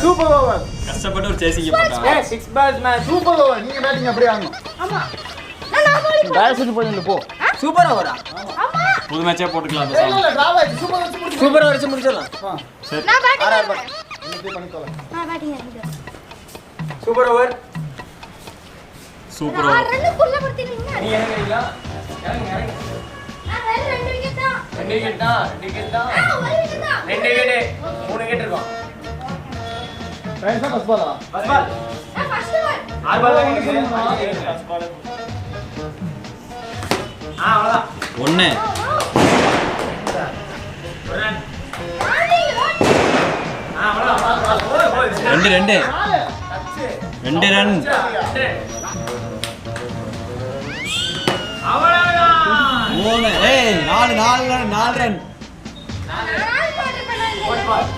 Super over. கஷ்டப்பட்டு ஒரு சேசிங்க போட்டான். 6 பால்ஸ் மேட்ச். Super over. நீங்க பேட்டிங் அப்படியே ஆடணும். ஆமா நான் bowling பேட்ஸ்மேன் போய் போ. சூப்பர் ஓவரா? ஆமா புது மேட்சே போட்டுக்கலாம் அந்த இல்ல இல்ல டிராவ் ஆயிடுச்சு. சூப்பர் வச்சு முடிச்சு. சூப்பர் ஓவர் வச்சு முடிச்சிடலாம். சரி நான் பேட்டிங் ஆறு பண்ணுவேன் இன்னைக்கு பண்ணிக்கலாம். நான் பேட்டிங் பண்ணுவேன் சூப்பர் ஓவர். சூப்பர் நான் ரன்னுக்குள்ள படுத்திட்டீங்க நீ இறங்குறீங்களா? இறங்குங்க. நான் வேற 2 விக்கெட் தான் 2 விக்கெட் தான். 2 விக்கெட் தான். 1 விக்கெட் தான் 2 விக்கெட். 3 விக்கெட் இருக்கும். ரைட் தான் ஃபர்ஸ்ட் பாலா. First ball. நான் ஃபர்ஸ்ட் பால் 6 பால் தான் இருக்கு. அவ்வளவுதான். 1 ஒரு ரன். bowling அவ்வளவுதான். 2 2 2 ரன். அவ்வளவுதான். 3 ஏய் 4 4 ரன் 4 ரன். நான் பாட்டு பண்ணேன் பால்.